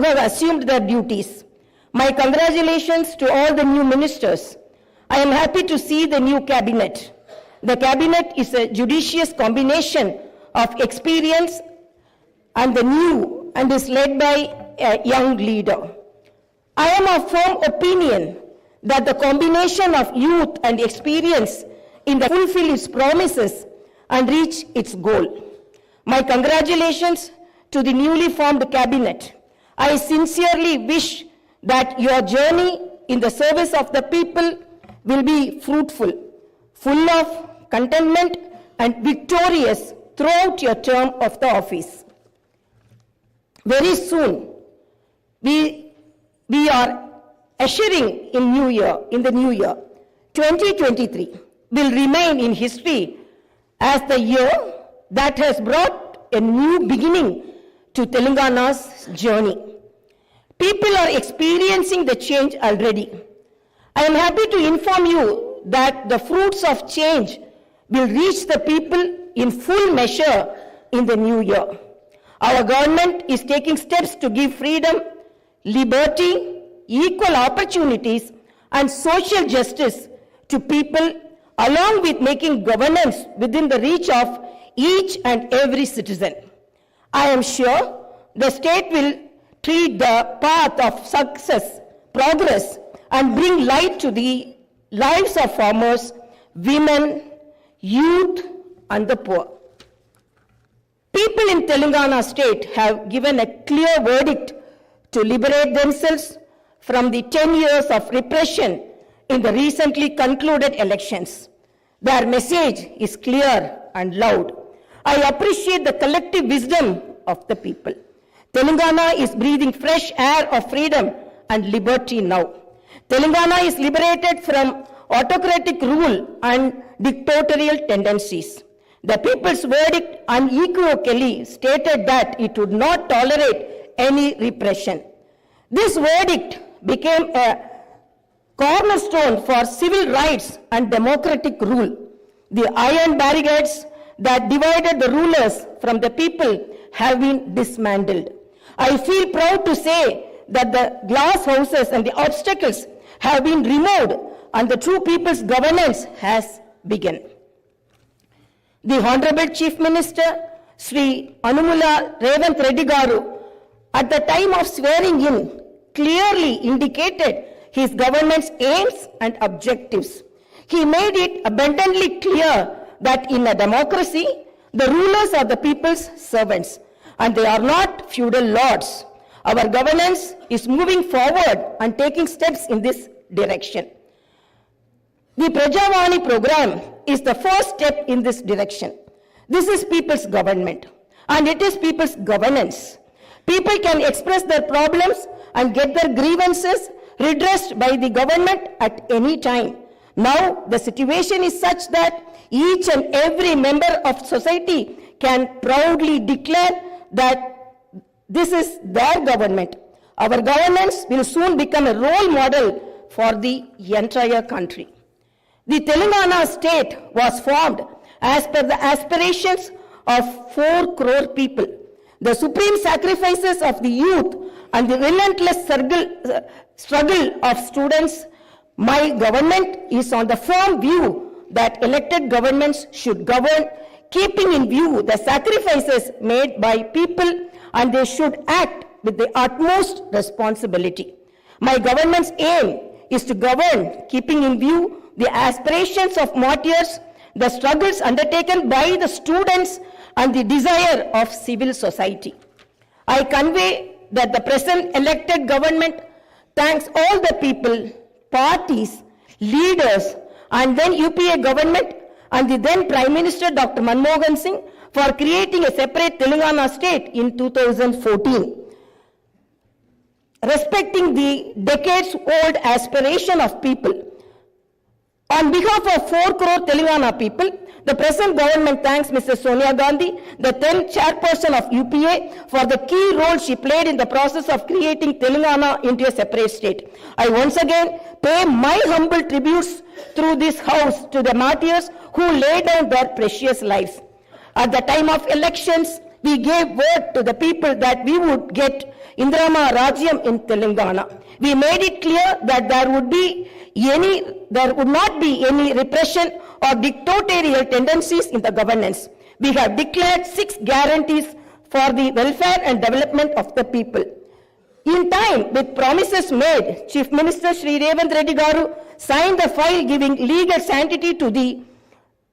who have assumed their duties. My congratulations to all the new ministers. I am happy to see the new cabinet. The cabinet is a judicious combination of experience and the new and is led by a young leader. I am of firm opinion that the combination of youth and experience in the fulfill its promises and reach its goal. My congratulations to the newly formed cabinet. I sincerely wish that your journey in the service of the people will be fruitful, full of contentment and victorious throughout your term of the office. Very soon, we are ushering in the new year. 2023 will remain in history as the year that has brought a new beginning to Telangana's journey. People are experiencing the change already. I am happy to inform you that the fruits of change will reach the people in full measure in the new year. Our government is taking steps to give freedom, liberty, equal opportunities, and social justice to people, along with making governance within the reach of each and every citizen. I am sure the state will tread the path of success, progress, and bring light to the lives of farmers, women, youth, and the poor. People in Telangana state have given a clear verdict to liberate themselves from the 10 years of repression in the recently concluded elections. Their message is clear and loud. I appreciate the collective wisdom of the people. Telangana is breathing fresh air of freedom and liberty now. Telangana is liberated from autocratic rule and dictatorial tendencies. The people's verdict unequivocally stated that it would not tolerate any repression. This verdict became a cornerstone for civil rights and democratic rule. The iron barricades that divided the rulers from the people have been dismantled. I feel proud to say that the glass houses and the obstacles have been removed and the true people's governance has begun. The Honorable Chief Minister, Sri Anumula Revanth Reddy Garu, at the time of swearing in, clearly indicated his government's aims and objectives. He made it abundantly clear that in a democracy, the rulers are the people's servants and they are not feudal lords. Our governance is moving forward and taking steps in this direction. The Prajavani program is the first step in this direction. This is people's government and it is people's governance. People can express their problems and get their grievances redressed by the government at any time. Now the situation is such that each and every member of society can proudly declare that this is their government. Our governance will soon become a role model for the entire country. The Telangana state was formed as per the aspirations of 4 crore people. The supreme sacrifices of the youth and the relentless struggle of students, my government is on the firm view that elected governments should govern, keeping in view the sacrifices made by people, and they should act with the utmost responsibility. My government's aim is to govern, keeping in view the aspirations of martyrs, the struggles undertaken by the students, and the desire of civil society. I convey that the present elected government thanks all the people, parties, leaders, and then UPA government and the then Prime Minister Dr. Manmohan Singh for creating a separate Telangana state in 2014. Respecting the decades-old aspiration of people, on behalf of 4 crore Telangana people, the present government thanks Mrs. Sonia Gandhi, the then chairperson of UPA, for the key role she played in the process of creating Telangana into a separate state. I once again pay my humble tributes through this house to the martyrs who laid down their precious lives. At the time of elections, we gave word to the people that we would get Indrama Rajyam in Telangana. We made it clear that there would not be any repression or dictatorial tendencies in the governance. We have declared 6 guarantees for the welfare and development of the people. In time, with promises made, Chief Minister Shri Revanth Reddy Garu signed the file giving legal sanctity to the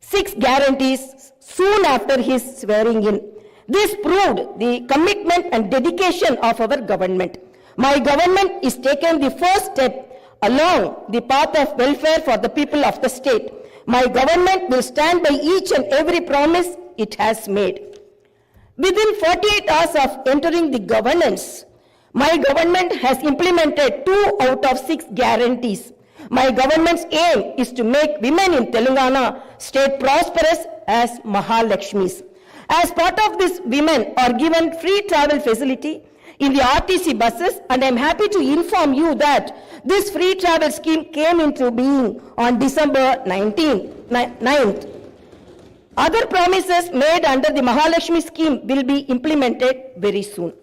6 guarantees soon after his swearing in. This proved the commitment and dedication of our government. My government is taking the first step along the path of welfare for the people of the state. My government will stand by each and every promise it has made. Within 48 hours of entering the governance, my government has implemented 2 out of 6 guarantees. My government's aim is to make women in Telangana state prosperous as Mahalakshmis. As part of this, women are given free travel facility in the RTC buses, and I am happy to inform you that this free travel scheme came into being on December 9th. Other promises made under the Mahalakshmi scheme will be implemented very soon.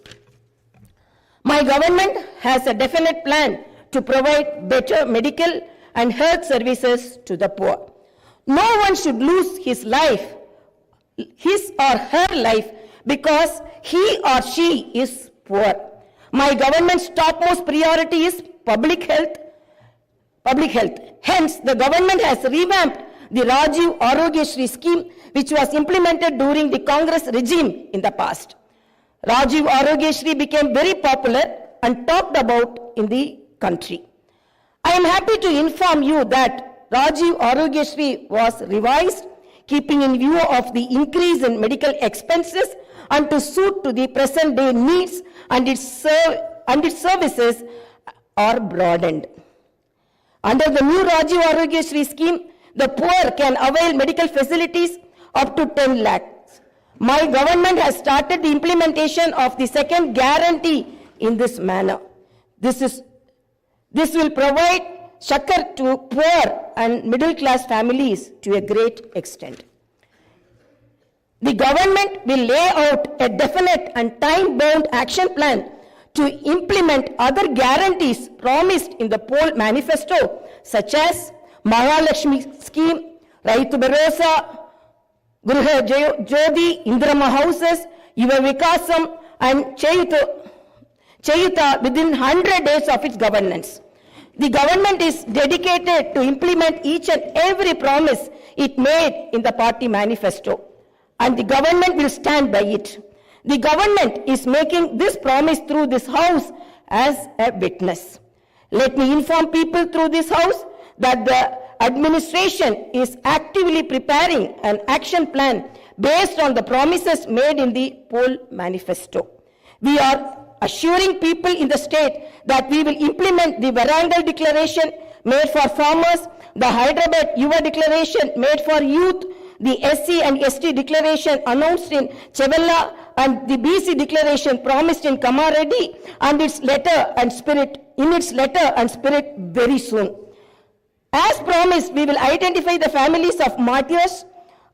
My government has a definite plan to provide better medical and health services to the poor. No one should lose his or her life because he or she is poor. My government's topmost priority is public health. Hence, the government has revamped the Rajiv Arogyashri scheme, which was implemented during the Congress regime in the past. Rajiv Arogyashri became very popular and talked about in the country. I am happy to inform you that Rajiv Arogyashri was revised, keeping in view of the increase in medical expenses and to suit to the present day needs, and its services are broadened. Under the new Rajiv Arogyashri scheme, the poor can avail medical facilities up to 10 lakhs. My government has started the implementation of the second guarantee in this manner. This will provide shakkar to poor and middle class families to a great extent. The government will lay out a definite and time-bound action plan to implement other guarantees promised in the poll manifesto, such as Mahalakshmi scheme, Raitu Bharosa, Gruha Jyoti, Indrama houses, Yuva Vikasam, and Chayuta within 100 days of its governance. The government is dedicated to implement each and every promise it made in the party manifesto, and the government will stand by it. The government is making this promise through this house as a witness. Let me inform people through this house that the administration is actively preparing an action plan based on the promises made in the poll manifesto. We are assuring people in the state that we will implement the Varangal declaration made for farmers, the Hyderabad Yuva declaration made for youth, the SC and ST declaration announced in Chevella, and the BC declaration promised in Kamareddy, and its letter and spirit very soon. As promised, we will identify the families of martyrs,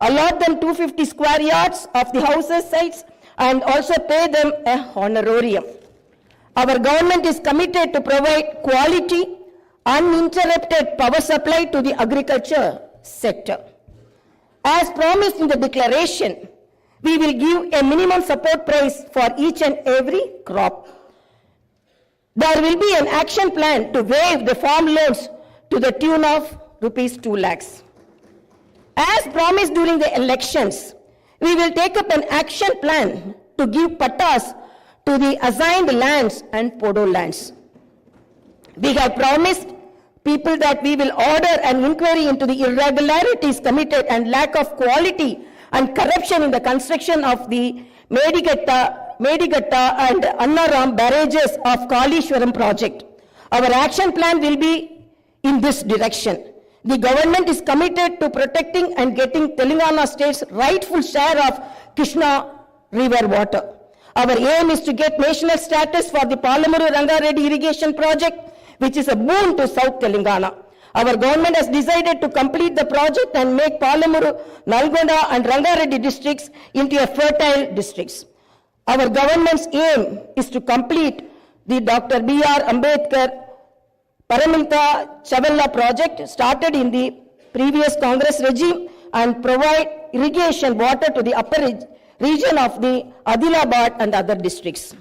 allot them 250 square yards of the houses sites, and also pay them a honorarium. Our government is committed to provide quality, uninterrupted power supply to the agriculture sector. As promised in the declaration, we will give a minimum support price for each and every crop. There will be an action plan to waive the farm loans to the tune of rupees 2 lakhs. As promised during the elections, we will take up an action plan to give pattas to the assigned lands and podo lands. We have promised people that we will order an inquiry into the irregularities committed and lack of quality and corruption in the construction of the Medigatta and Annaram barrages of Kalishwaram project. Our action plan will be in this direction. The government is committed to protecting and getting Telangana state's rightful share of Krishna river water. Our aim is to get national status for the Palamuru Rangareddy irrigation project, which is a boon to South Telangana. Our government has decided to complete the project and make Palamuru, Nalgonda and Rangareddy districts into a fertile districts. Our government's aim is to complete the Dr. B.R. Ambedkar Paramilta Chavalla project started in the previous Congress regime and provide irrigation water to the upper region of the Adilabad and other districts.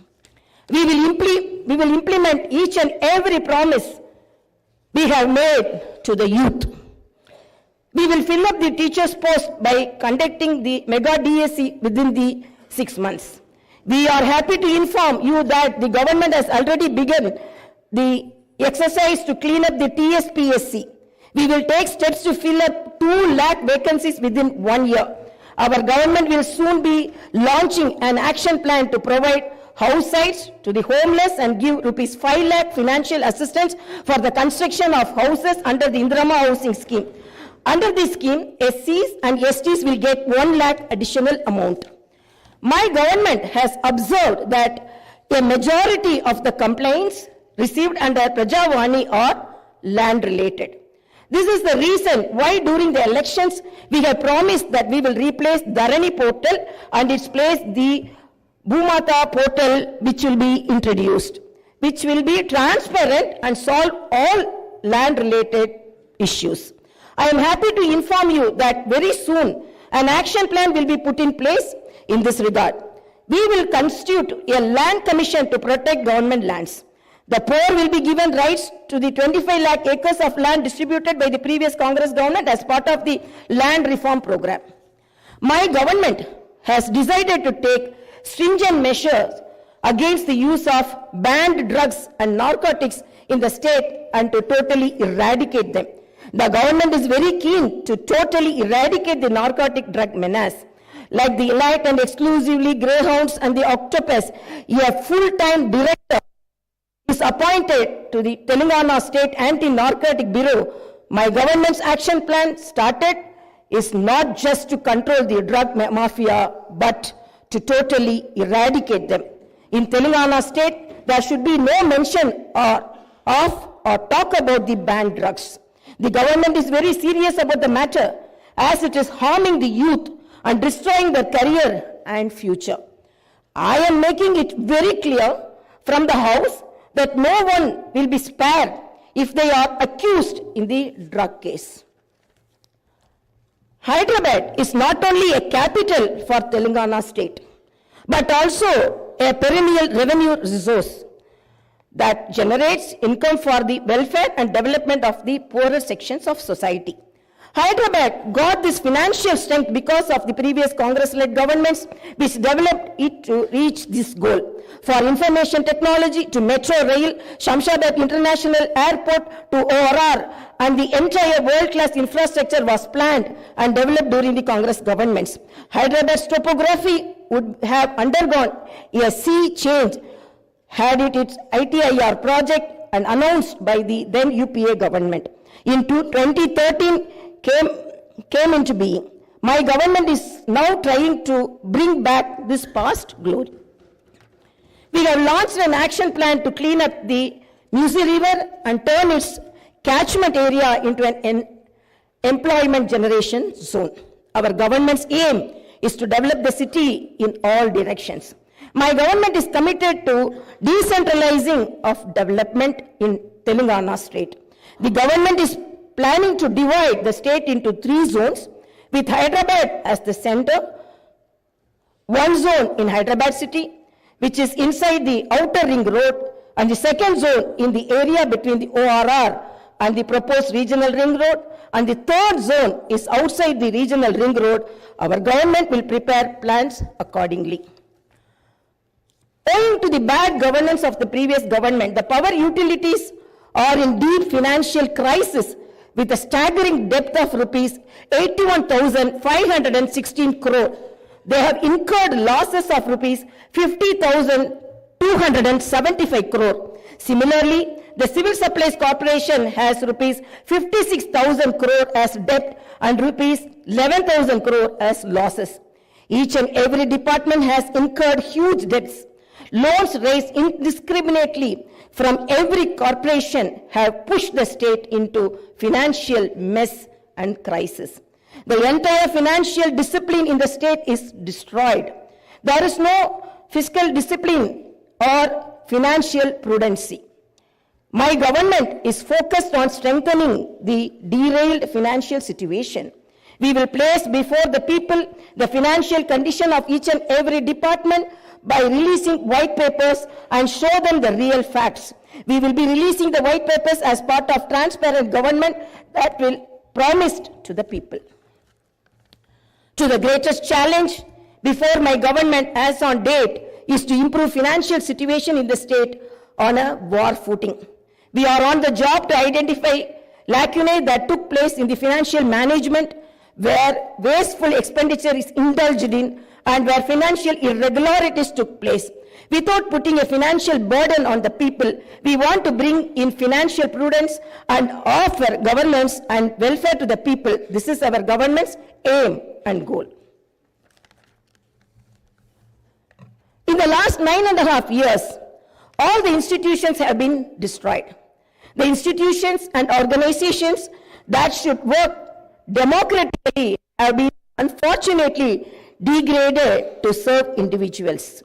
We will implement each and every promise we have made to the youth. We will fill up the teachers' post by conducting the mega DSC within the 6 months. We are happy to inform you that the government has already begun the exercise to clean up the TSPSC. We will take steps to fill up 2 lakh vacancies within 1 year. Our government will soon be launching an action plan to provide house sites to the homeless and give rupees 5 lakh financial assistance for the construction of houses under the Indirama housing scheme. Under this scheme, SCs and STs will get 1 lakh additional amount. My government has observed that a majority of the complaints received under Prajavani are land related. This is the reason why during the elections we have promised that we will replace Dharani portal and its place the Bhumata portal which will be introduced, which will be transparent and solve all land related issues. I am happy to inform you that very soon an action plan will be put in place in this regard. We will constitute a land commission to protect government lands. The poor will be given rights to the 25 lakh acres of land distributed by the previous Congress government as part of the land reform program. My government has decided to take stringent measures against the use of banned drugs and narcotics in the state and to totally eradicate them. The government is very keen to totally eradicate the narcotic drug menace. Like the elite and exclusively greyhounds and the octopus, a full-time director is appointed to the Telangana State Anti-Narcotic Bureau. My government's action plan started is not just to control the drug mafia, but to totally eradicate them. In Telangana State, there should be no mention of or talk about the banned drugs. The government is very serious about the matter as it is harming the youth and destroying their career and future. I am making it very clear from the House that no one will be spared if they are accused in the drug case. Hyderabad is not only a capital for Telangana state, but also a perennial revenue resource that generates income for the welfare and development of the poorer sections of society. Hyderabad got this financial strength because of the previous Congress-led governments which developed it to reach this goal. For information technology to metro rail, Shamshabad International Airport to ORR, and the entire world-class infrastructure was planned and developed during the Congress governments. Hyderabad's topography would have undergone a sea change had it its ITIR project and announced by the then UPA government. In 2013, came into being. My government is now trying to bring back this past glory. We have launched an action plan to clean up the Musi River and turn its catchment area into an employment generation zone. Our government's aim is to develop the city in all directions. My government is committed to decentralizing of development in Telangana state. The government is planning to divide the state into 3 zones with Hyderabad as the center. One zone in Hyderabad city, which is inside the outer ring road, and the second zone in the area between the ORR and the proposed regional ring road, and the third zone is outside the regional ring road. Our government will prepare plans accordingly. Owing to the bad governance of the previous government, the power utilities are in deep financial crisis with a staggering debt of rupees 81,516 crore. They have incurred losses of rupees 50,275 crore. Similarly, the Civil Supplies Corporation has rupees 56,000 crore as debt and rupees 11,000 crore as losses. Each and every department has incurred huge debts. Loans raised indiscriminately from every corporation have pushed the state into financial mess and crisis. The entire financial discipline in the state is destroyed. There is no fiscal discipline or financial prudency. My government is focused on strengthening the derailed financial situation. We will place before the people the financial condition of each and every department by releasing white papers and show them the real facts. We will be releasing the white papers as part of transparent government that will promised to the people. To the greatest challenge before my government as on date is to improve financial situation in the state on a war footing. We are on the job to identify lacunae that took place in the financial management where wasteful expenditure is indulged in and where financial irregularities took place. Without putting a financial burden on the people, we want to bring in financial prudence and offer governance and welfare to the people. This is our government's aim and goal. In the last 9.5 years, all the institutions have been destroyed. The institutions and organizations that should work democratically have been unfortunately degraded to serve individuals.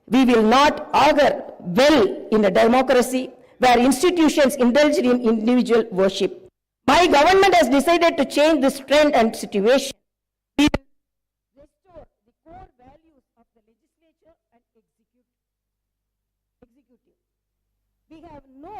We will not augur well in a democracy where institutions indulge in individual worship. My government has decided to change this trend and situation. We will restore the core values of the legislature and executive. We have no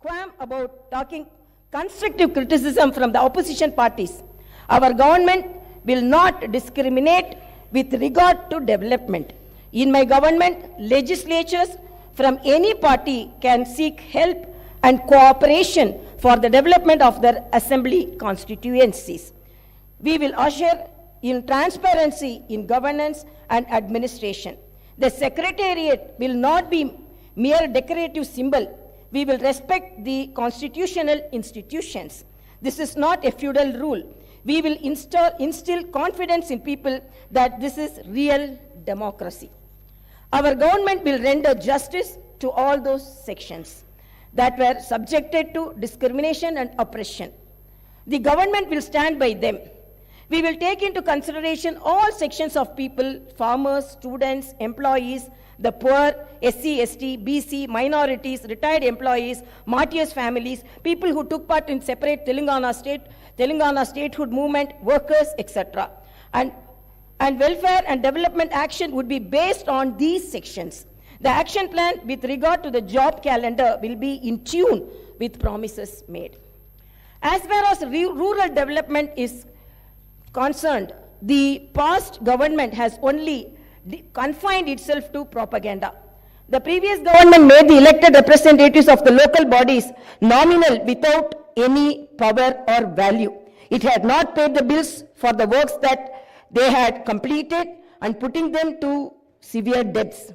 qualm about talking constructive criticism from the opposition parties. Our government will not discriminate with regard to development. In my government, legislatures from any party can seek help and cooperation for the development of their assembly constituencies. We will usher in transparency in governance and administration. The secretariat will not be mere decorative symbol. We will respect the constitutional institutions. This is not a feudal rule. We will instill confidence in people that this is real democracy. Our government will render justice to all those sections that were subjected to discrimination and oppression. The government will stand by them. We will take into consideration all sections of people, farmers, students, employees, the poor, SC, ST, BC, minorities, retired employees, martyrs' families, people who took part in separate Telangana statehood movement, workers, etc. And welfare and development action would be based on these sections. The action plan with regard to the job calendar will be in tune with promises made. As far as rural development is concerned, the past government has only confined itself to propaganda. The previous government made the elected representatives of the local bodies nominal without any power or value. It had not paid the bills for the works that they had completed and putting them to severe debts.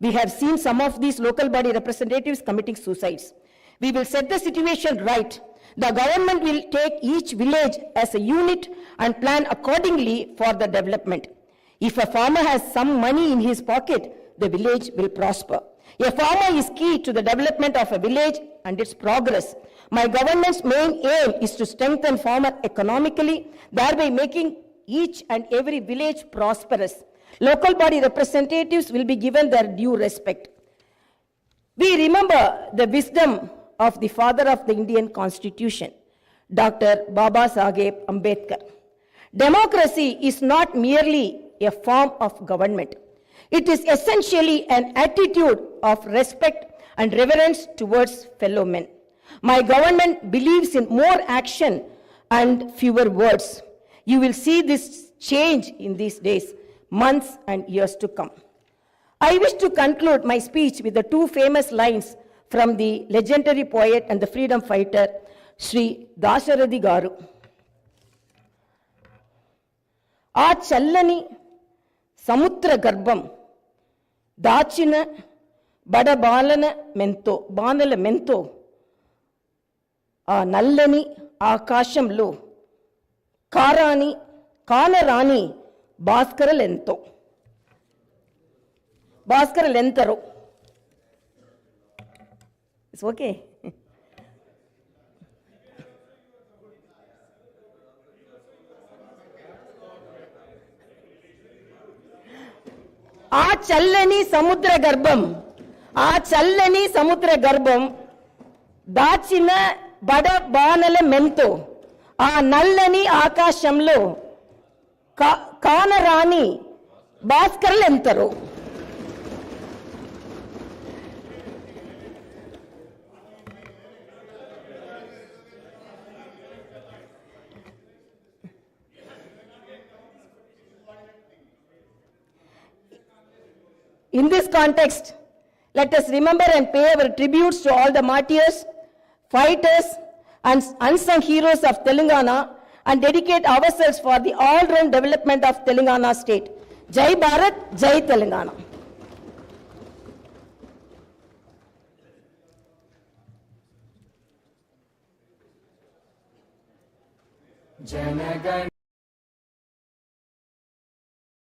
We have seen some of these local body representatives committing suicides. We will set the situation right. The government will take each village as a unit and plan accordingly for the development. If a farmer has some money in his pocket, the village will prosper. A farmer is key to the development of a village and its progress. My government's main aim is to strengthen farmer economically, thereby making each and every village prosperous. Local body representatives will be given their due respect. We remember the wisdom of the father of the Indian Constitution, Dr. Baba Saheb Ambedkar. Democracy is not merely a form of government. It is essentially an attitude of respect and reverence towards fellow men. My government believes in more action and fewer words. You will see this change in these days, months and years to come. I wish to conclude my speech with the two famous lines from the legendary poet and the freedom fighter, Sri Dasharathy Garu. ఆ చల్లని సముద్ర గర్భం దాచిన బడబాలన మెంతో బాణల మెంతో ఆ నల్లని ఆకాశంలో కానరాని భాస్కరలెంతరో. It's okay. ఆ చల్లని సముద్ర గర్భం దాచిన బడ బాణల మెంతో ఆ నల్లని ఆకాశంలో కానరాని భాస్కర్లెంతరు. In this context, let us remember and pay our tributes to all the martyrs, fighters, and unsung heroes of Telangana and dedicate ourselves for the all-round development of Telangana state. Jai Bharat, Jai Telangana. Janagan